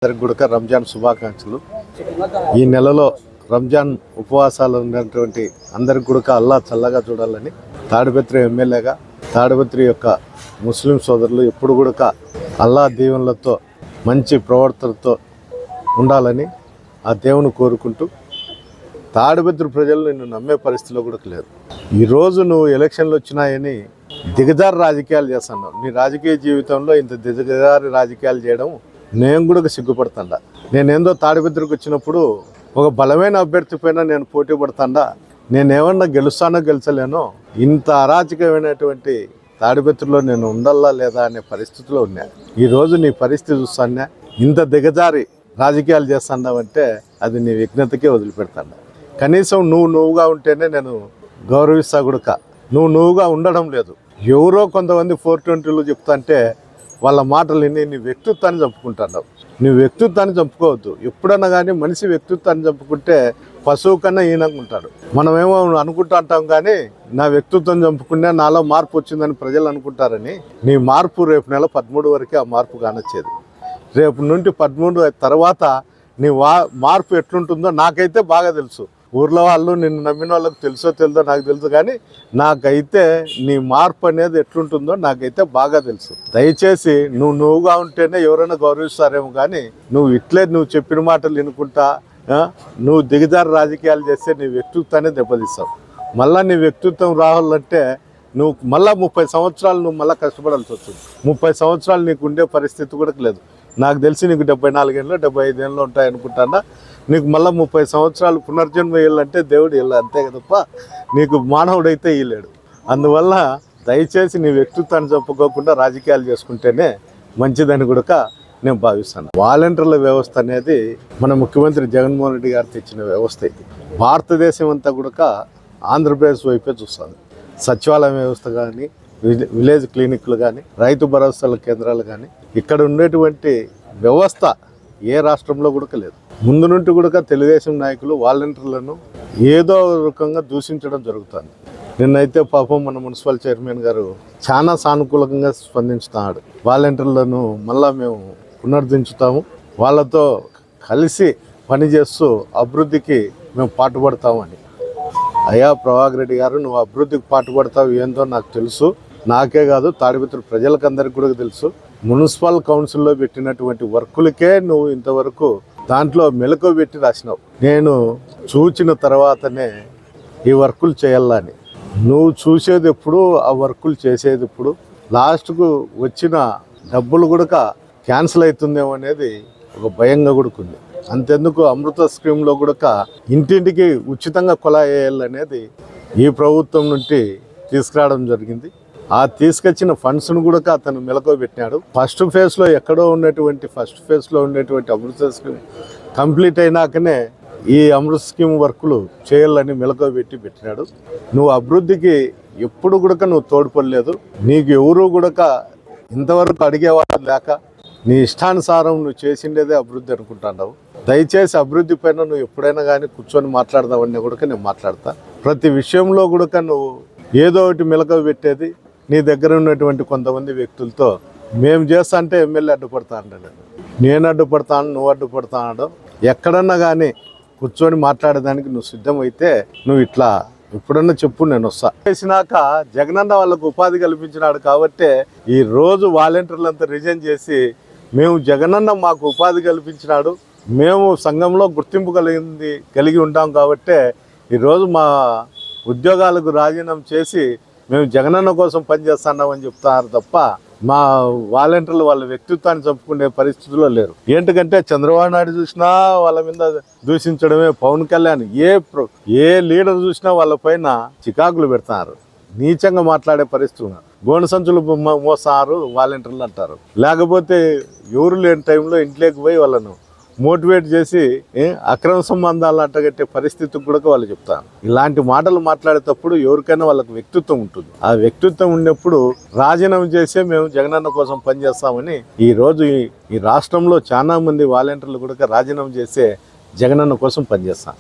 అందరికి కూడా రంజాన్ శుభాకాంక్షలు. ఈ నెలలో రంజాన్ ఉపవాసాలు ఉన్నటువంటి అందరికి కూడా అల్లా చల్లగా చూడాలని తాడిపత్రి ఎమ్మెల్యేగా తాడిపత్రి యొక్క ముస్లిం సోదరులు ఎప్పుడు కూడా అల్లా దీవెనలతో మంచి ప్రవర్తనతో ఉండాలని ఆ దేవుని కోరుకుంటూ తాడిపత్రి ప్రజలు నిన్ను నమ్మే పరిస్థితిలో కూడా లేదు. ఈరోజు నువ్వు ఎలక్షన్లు వచ్చినాయని దిగజారి రాజకీయాలు చేస్తున్నావు. నీ రాజకీయ జీవితంలో ఇంత దిగజారి రాజకీయాలు చేయడం నేను కూడా సిగ్గుపడతాడా. నేనేందో తాడిపత్రికి వచ్చినప్పుడు ఒక బలమైన అభ్యర్థి పైన నేను పోటీ పడతాడా, నేనేమన్నా గెలుస్తానో గెలిచలేనో, ఇంత అరాచకమైనటువంటి తాడిపత్రిలో నేను ఉండల్లా లేదా అనే పరిస్థితిలో ఉన్నా. ఈరోజు నీ పరిస్థితి చూస్తానా, ఇంత దిగజారి రాజకీయాలు చేస్తున్నావంటే అది నీ విఘ్నతకే వదిలిపెడతాడా. కనీసం నువ్వుగా ఉంటేనే నేను గౌరవిస్తా కూడా. నువ్వుగా ఉండడం లేదు. ఎవరో కొంతమంది 420లు చెప్తా అంటే వాళ్ళ మాటలు విని నీ వ్యక్తిత్వాన్ని చంపుకుంటున్నావు. నీ వ్యక్తిత్వాన్ని చంపుకోవద్దు. ఎప్పుడన్నా కానీ మనిషి వ్యక్తిత్వాన్ని చంపుకుంటే పశువు కన్నా హీనంగా ఉంటాడు. మనమేమో అనుకుంటూ అంటాం కానీ నా వ్యక్తిత్వం చంపుకునే నాలో మార్పు వచ్చిందని ప్రజలు అనుకుంటారని. నీ మార్పు రేపు నెల 13 వరకే ఆ మార్పు కానొచ్చేది. రేపు నుండి 13 తర్వాత నీ మార్పు ఎట్లుంటుందో నాకైతే బాగా తెలుసు. ఊర్లో వాళ్ళు నిన్ను నమ్మిన వాళ్ళకి తెలుసో తెలియదో నాకు తెలుసు, కానీ నాకైతే నీ మార్పు అనేది ఎట్లుంటుందో నాకైతే బాగా తెలుసు. దయచేసి నువ్వుగా ఉంటేనే ఎవరైనా గౌరవిస్తారేమో, కానీ నువ్వు చెప్పిన మాటలు వినుకుంటా నువ్వు దిగజారి రాజకీయాలు చేస్తే నీ వ్యక్తిత్వాన్ని దెబ్బతీస్తావు. మళ్ళీ నీ వ్యక్తిత్వం రావాలంటే నువ్వు మళ్ళీ 30 సంవత్సరాలు నువ్వు మళ్ళీ కష్టపడాల్సి వస్తుంది. 30 సంవత్సరాలు నీకు ఉండే పరిస్థితి కూడా లేదు. నాకు తెలిసి నీకు 74 ఏళ్ళు 75 ఏళ్ళు ఉంటాయనుకుంటానా. నీకు మళ్ళీ 30 సంవత్సరాలు పునర్జన్మ ఇవ్వాలంటే దేవుడు ఇవ్వాలి, అంతే కదప్ప. నీకు మానవుడైతే ఇవ్వలేడు. అందువల్ల దయచేసి నీ వ్యక్తిత్వాన్ని చెప్పుకోకుండా రాజకీయాలు చేసుకుంటేనే మంచిదని కూడా నేను భావిస్తాను. వాలంటీర్ల వ్యవస్థ అనేది మన ముఖ్యమంత్రి జగన్మోహన్ రెడ్డి గారు తెచ్చిన వ్యవస్థ. ఇది భారతదేశం అంతా కూడా ఆంధ్రప్రదేశ్ వైపే చూస్తుంది. సచివాలయం వ్యవస్థ కానీ, విలేజ్ క్లినిక్లు కానీ, రైతు భరోసాల కేంద్రాలు కానీ, ఇక్కడ ఉండేటువంటి వ్యవస్థ ఏ రాష్ట్రంలో కూడా లేదు. ముందు నుండి కూడా తెలుగుదేశం నాయకులు వాలంటీర్లను ఏదో రకంగా దూషించడం జరుగుతుంది. నిన్నైతే పాపం మన మున్సిపల్ చైర్మన్ గారు చాలా సానుకూలంగా స్పందించుతున్నాడు. వాలంటీర్లను మళ్ళా మేము పునరుద్ధరించుతాము, వాళ్ళతో కలిసి పనిచేస్తూ అభివృద్ధికి మేము పాటుపడతామని. అయ్యా ప్రభాకర్ రెడ్డి గారు, నువ్వు అభివృద్ధికి పాటుపడతావు ఏందో నాకు తెలుసు. నాకే కాదు, తాడిపత్రి ప్రజలకందరికీ కూడా తెలుసు. మున్సిపల్ కౌన్సిల్లో పెట్టినటువంటి వర్కులకే నువ్వు ఇంతవరకు దాంట్లో మెలకువ పెట్టి రాసినావు. నేను చూచిన తర్వాతనే ఈ వర్కులు చేయాలని. నువ్వు చూసేది ఎప్పుడు, ఆ వర్కులు చేసేది ఇప్పుడు, లాస్ట్కు వచ్చిన డబ్బులు కూడా క్యాన్సిల్ అవుతుందేమో అనేది ఒక భయంగా కూడా ఉంది. అంతెందుకు అమృత స్కీమ్లో కూడా ఇంటింటికి ఉచితంగా కుళాయి వేయాలనేది ఈ ప్రభుత్వం నుండి తీసుకురావడం జరిగింది. ఆ తీసుకొచ్చిన ఫండ్స్ను కూడా అతను మెలకువ పెట్టినాడు. ఫస్ట్ ఫేజ్లో ఉండేటువంటి అమృత స్కీమ్ కంప్లీట్ అయినాకనే ఈ అమృత స్కీమ్ వర్కులు చేయాలని మెలకువ పెట్టినాడు. నువ్వు అభివృద్ధికి ఎప్పుడు కూడా నువ్వు తోడ్పడలేదు. నీకు ఎవరు కూడా ఇంతవరకు అడిగేవాళ్ళు లేక నీ ఇష్టానుసారం నువ్వు చేసిండేదే అభివృద్ధి అనుకుంటున్నావు. దయచేసి అభివృద్ధి పైన నువ్వు ఎప్పుడైనా కానీ కూర్చొని మాట్లాడదామని కూడా నేను మాట్లాడతా. ప్రతి విషయంలో కూడా నువ్వు ఏదో ఒకటి మెలకువ పెట్టేది. నీ దగ్గర ఉన్నటువంటి కొంతమంది వ్యక్తులతో మేము చేస్తా అంటే ఎమ్మెల్యే అడ్డుపడతా అంటాడు. నేను అడ్డుపడతాను, నువ్వు అడ్డుపడతాడు. ఎక్కడన్నా కానీ కూర్చొని మాట్లాడేదానికి నువ్వు సిద్ధమైతే నువ్వు ఇట్లా ఎప్పుడన్నా చెప్పు, నేను వస్తా. చేసినాక జగనన్న వాళ్ళకు ఉపాధి కల్పించినాడు కాబట్టి ఈ రోజు వాలంటీర్లంతా రిజైన్ చేసి మేము జగనన్న మాకు ఉపాధి కల్పించినాడు, మేము సంఘంలో గుర్తింపు కలిగి ఉంటాం కాబట్టి ఈరోజు మా ఉద్యోగాలకు రాజీనామా చేసి మేము జగనన్న కోసం పనిచేస్తున్నామని చెప్తున్నారు తప్ప మా వాలంటీర్లు వాళ్ళ వ్యక్తిత్వాన్ని చంపుకునే పరిస్థితిలో లేరు. ఏంటంటే చంద్రబాబు నాయుడు చూసినా వాళ్ళ మీద దూషించడమే, పవన్ కళ్యాణ్ ఏ లీడర్ చూసినా వాళ్ళ పైన చికాకులు పెడతారు, నీచంగా మాట్లాడే పరిస్థితి ఉన్నారు. గోనె సంచులు మోసారు వాలంటీర్లు అంటారు. లేకపోతే ఎవరు లేని టైంలో ఇంట్లోకి పోయి వాళ్ళను మోటివేట్ చేసి అక్రమ సంబంధాలు అంటగట్టే పరిస్థితికి కూడా వాళ్ళు చెప్తారు. ఇలాంటి మాటలు మాట్లాడేటప్పుడు ఎవరికైనా వాళ్ళకి వ్యక్తిత్వం ఉంటుంది. ఆ వ్యక్తిత్వం ఉన్నప్పుడు రాజీనామా చేసే మేము జగనన్న కోసం పనిచేస్తామని ఈరోజు ఈ రాష్ట్రంలో చాలా మంది వాలంటీర్లు కూడా రాజీనామా చేసే జగనన్న కోసం పనిచేస్తాం.